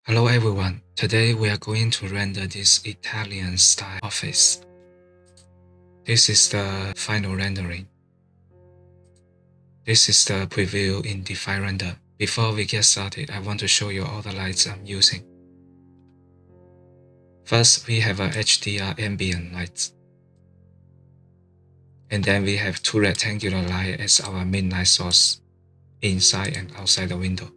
Hello everyone, today we are going to render this Italian style office. This is the final rendering. This is the preview in Define Render. Before we get started, I want to show you all the lights I'm using. First, we have a HDR ambient light. And then we have two rectangular lights as our main light source, inside and outside the window.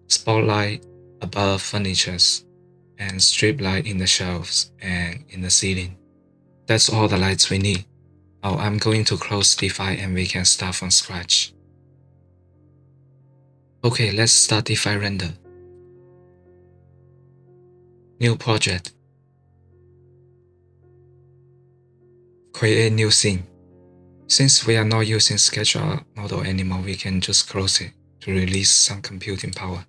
Spotlight above furnitures, and strip light in the shelves and in the ceiling. That's all the lights we need. Now I'm going to close Define and we can start from scratch. Okay, let's start Define Render. New project. Create new scene. Since we are not using SketchUp model anymore, we can just close it to release some computing power.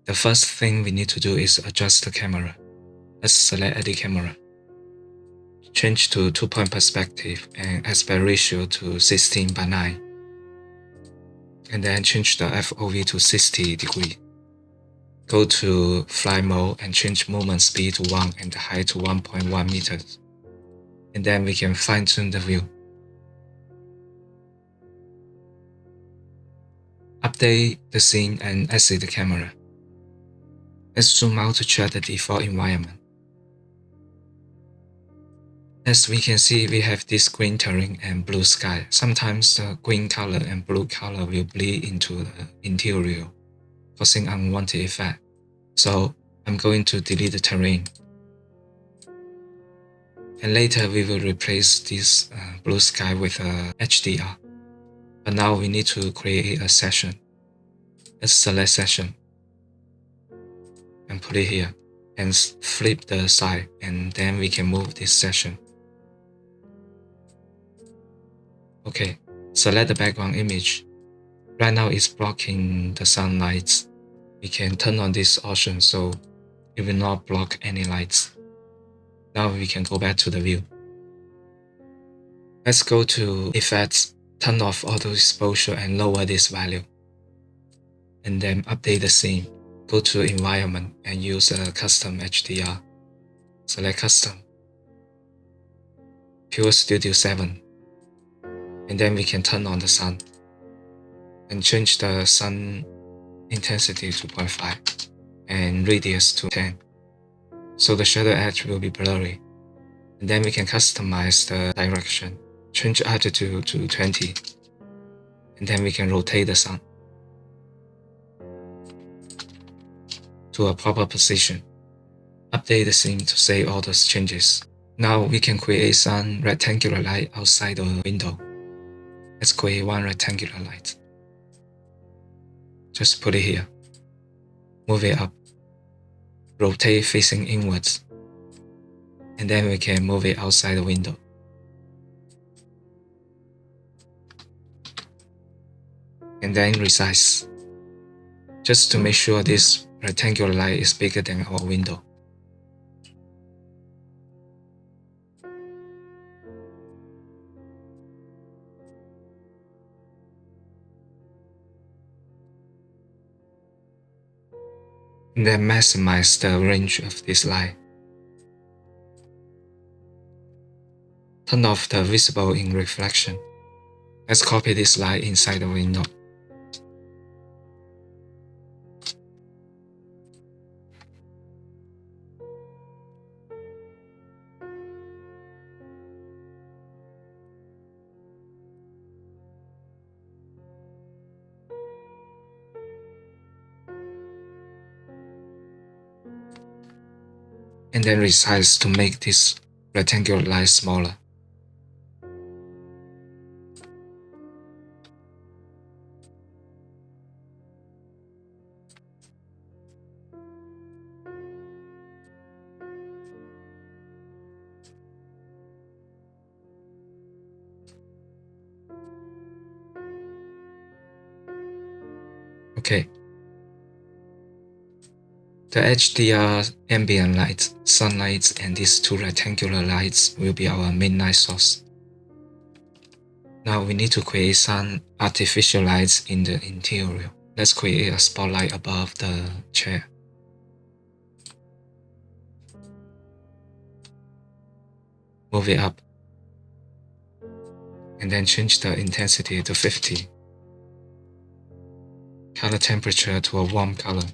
The first thing we need to do is adjust the camera. Let's select Edit Camera. Change to 2-point perspective and aspect ratio to 16:9. And then change the FOV to 60 degrees. Go to Fly Mode and change movement speed to 1 and the height to 1.1 meters. And then we can fine-tune the view. Update the scene and exit the camera. Let's zoom out to check the default environment. As we can see, we have this green terrain and blue sky. Sometimes the green color and blue color will bleed into the interior, causing unwanted effect. So I'm going to delete the terrain. And later we will replace this blue sky with a HDR. But now we need to create a session. Let's select session and put it here and flip the side, and then we can move this session. Okay, select the background image. Right now it's blocking the sunlight. We can turn on this option so it will not block any lights. Now we can go back to the view. Let's go to Effects, turn off Auto Exposure and lower this value. And then update the scene. Go to Environment and use a Custom HDR. Select Custom. Pure Studio 7. And then we can turn on the sun. And change the sun intensity to 0.5 and radius to 10. So the shadow edge will be blurry. And then we can customize the direction. Change altitude to 20. And then we can rotate the sun to a proper position. Update the scene to save all those changes. Now we can create some rectangular light outside the window. Let's create one rectangular light. Just put it here. Move it up. Rotate facing inwards. And then we can move it outside the window. And then resize. Just to make sure this rectangular light is bigger than our window. And then maximize the range of this light. Turn off the visible in reflection. Let's copy this light inside the window. And then resize to make this rectangular light smaller. Okay. The HDR ambient light, sunlight, and these two rectangular lights will be our main light source. Now we need to create some artificial lights in the interior. Let's create a spotlight above the chair. Move it up. And then change the intensity to 50. Color temperature to a warm color.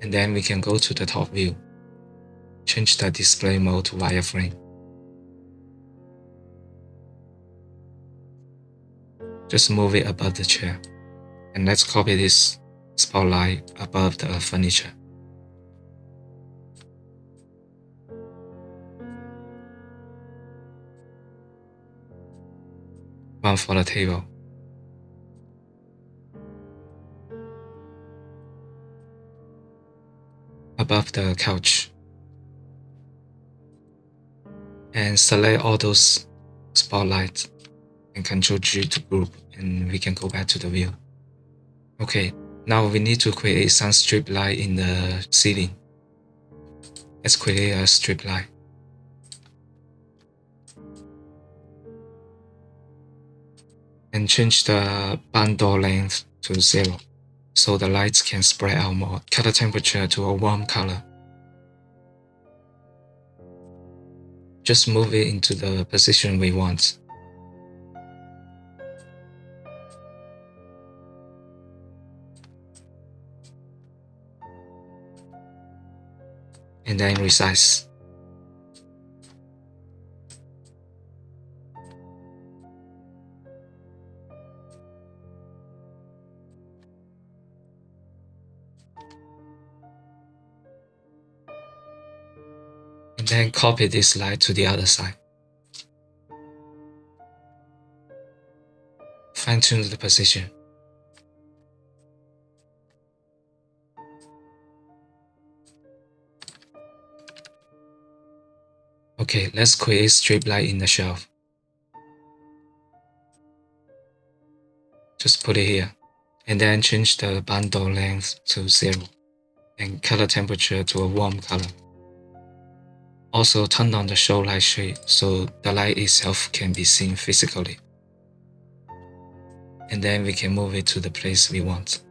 And then we can go to the top view. Change the display mode to wireframe. Just move it above the chair. And let's copy this spotlight above the furniture. One for the table. Above the couch. And select all those spotlights and Ctrl G to group, and we can go back to the view. Okay, now we need to create some strip light in the ceiling. Let's create a strip light. And change the bundle length to 0, so the lights can spread out more. Color temperature to a warm color. Just move it into the position we want. And then resize. And then copy this light to the other side. Fine-tune the position. Okay, let's create strip light in the shelf. Just put it here. And then change the bundle length to 0 and color temperature to a warm color. Also turn on the show light shade so the light itself can be seen physically. And then we can move it to the place we want.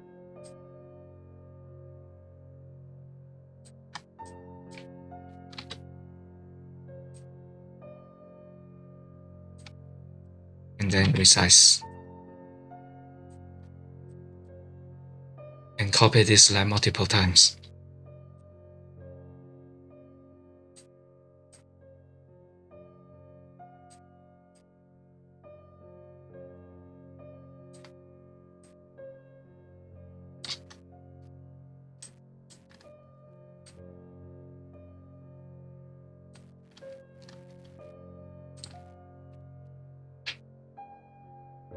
And then resize. And copy this light multiple times.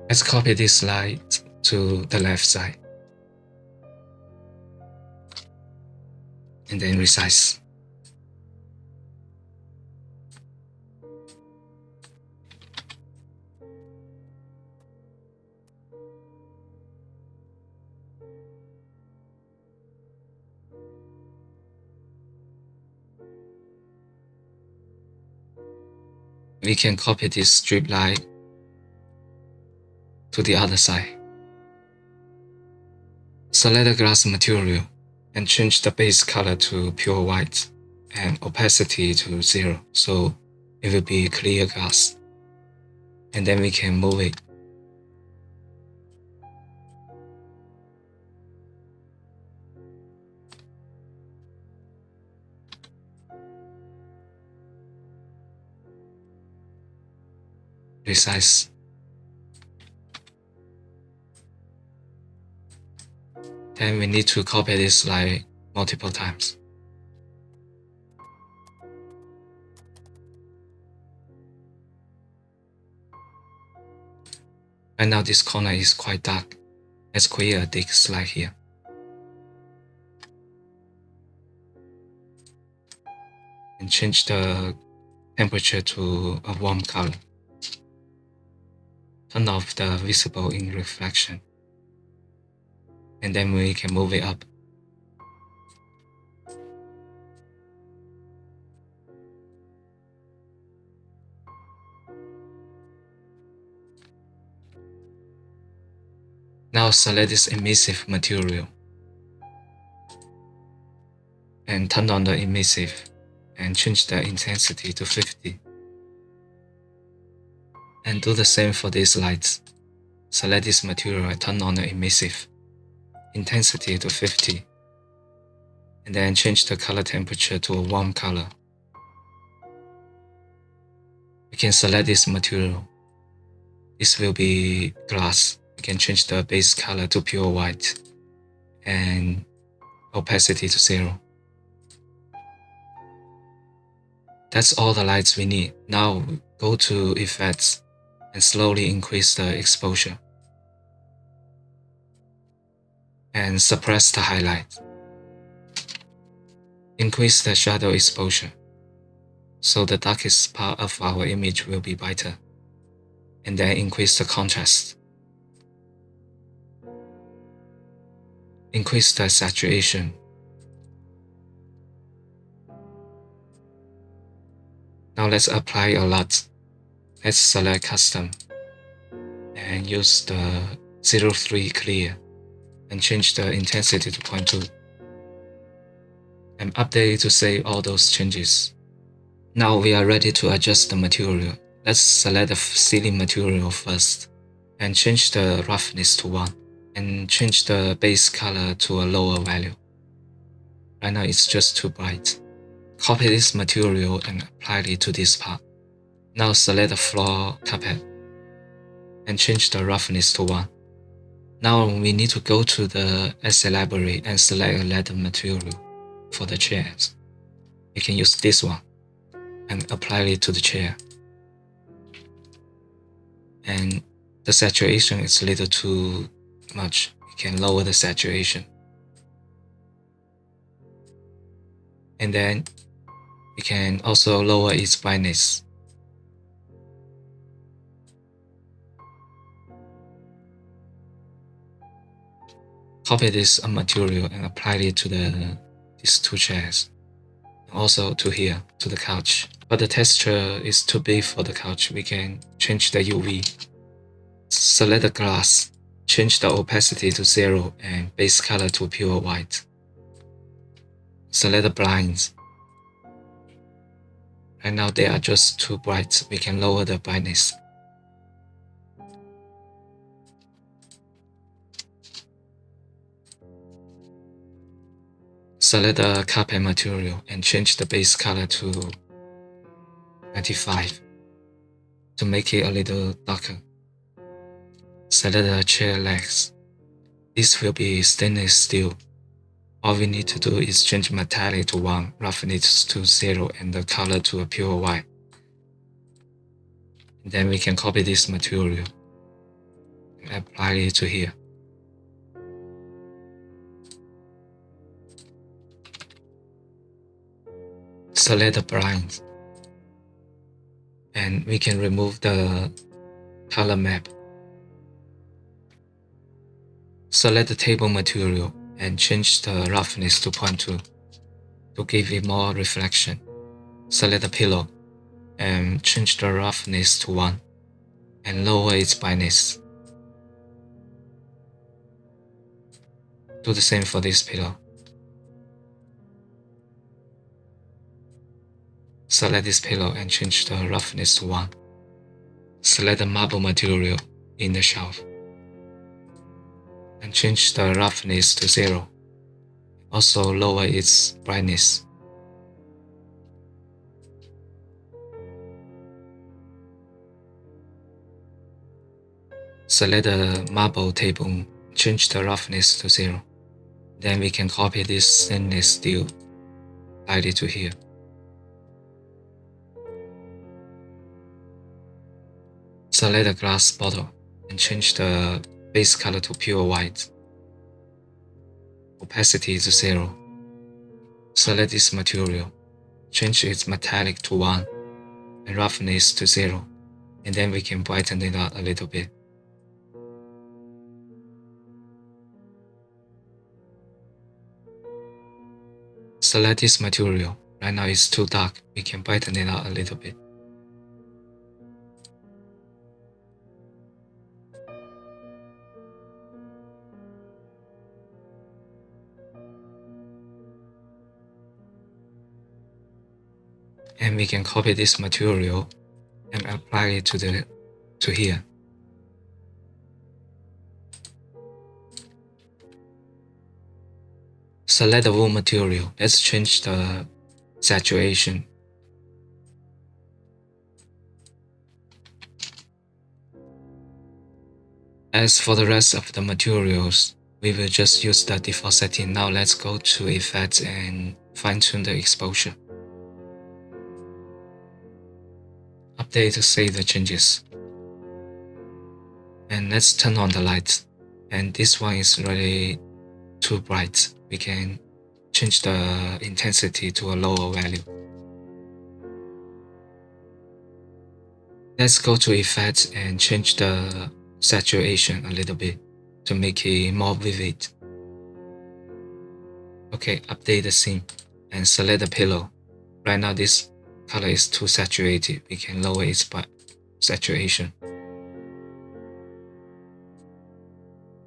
Let's copy this light to the left side. And then resize. We can copy this strip light to the other side. Select the glass material and change the base color to pure white and opacity to 0, so it will be clear glass. And then we can move it. Resize. Then we need to copy this light multiple times. Right now this corner is quite dark. Let's create a thick slide here. And change the temperature to a warm color. Turn off the visible ink reflection. And then we can move it up. Now select this emissive material and turn on the emissive and change the intensity to 50. And do the same for these lights. Select this material and turn on the emissive, intensity to 50. And then change the color temperature to a warm color. We can select this material. This will be glass. We can change the base color to pure white and opacity to 0. That's all the lights we need. Now go to Effects and slowly increase the exposure. And suppress the highlight. Increase the shadow exposure, so the darkest part of our image will be brighter. And then increase the contrast. Increase the saturation. Now let's apply a lot. Let's select Custom and use the 03 Clear and change the intensity to 0.2 and update it to save all those changes. Now we are ready to adjust the material. Let's select the ceiling material first and change the roughness to 1 and change the base color to a lower value. Right now it's just too bright. Copy this material and apply it to this part. Now select the floor carpet and change the roughness to 1. Now we need to go to the Asset Library and select a leather material for the chairs. You can use this one and apply it to the chair. And the saturation is a little too much. You can lower the saturation. And then you can also lower its brightness. Copy this material and apply it to these two chairs. Also to here, to the couch. But the texture is too big for the couch. We can change the UV. Select the glass. Change the opacity to 0 and base color to pure white. Select the blinds. Right now they are just too bright. We can lower the brightness. Select the carpet material and change the base color to 95 to make it a little darker. Select the chair legs. This will be stainless steel. All we need to do is change metallic to 1, roughness to 0, and the color to a pure white. And then we can copy this material and apply it to here. Select the blinds. And we can remove the color map. Select the table material and change the roughness to 0.2 to give it more reflection. Select the pillow and change the roughness to 1 and lower its brightness. Do the same for this pillow. Select this pillow and change the roughness to 1. Select the marble material in the shelf and change the roughness to 0. Also lower its brightness. Select the marble table, change the roughness to 0. Then we can copy this stainless steel, apply it to here. Select the glass bottle and change the base color to pure white. Opacity to 0. Select this material, change its metallic to 1 and roughness to 0. And then we can brighten it up a little bit. Select this material. Right now it's too dark. We can brighten it up a little bit. And we can copy this material and apply it to here. Select the wool material. Let's change the saturation. As for the rest of the materials, we will just use the default setting. Now let's go to Effects and fine-tune the exposure. Update to save the changes. And let's turn on the light. And this one is really too bright. We can change the intensity to a lower value. Let's go to Effects and change the saturation a little bit to make it more vivid. Okay, update the scene and select the pillow. Right now this color is too saturated. We can lower its saturation.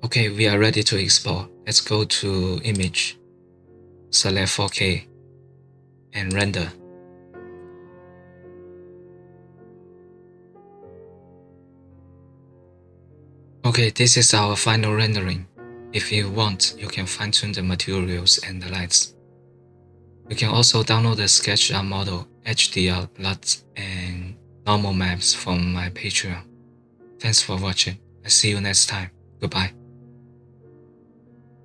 Okay, we are ready to export. Let's go to Image, select 4K, and render. Okay, this is our final rendering. If you want, you can fine-tune the materials and the lights. You can also download the SketchUp model, HDR, LUT, and normal maps from my Patreon. Thanks for watching. I'll see you next time. Goodbye.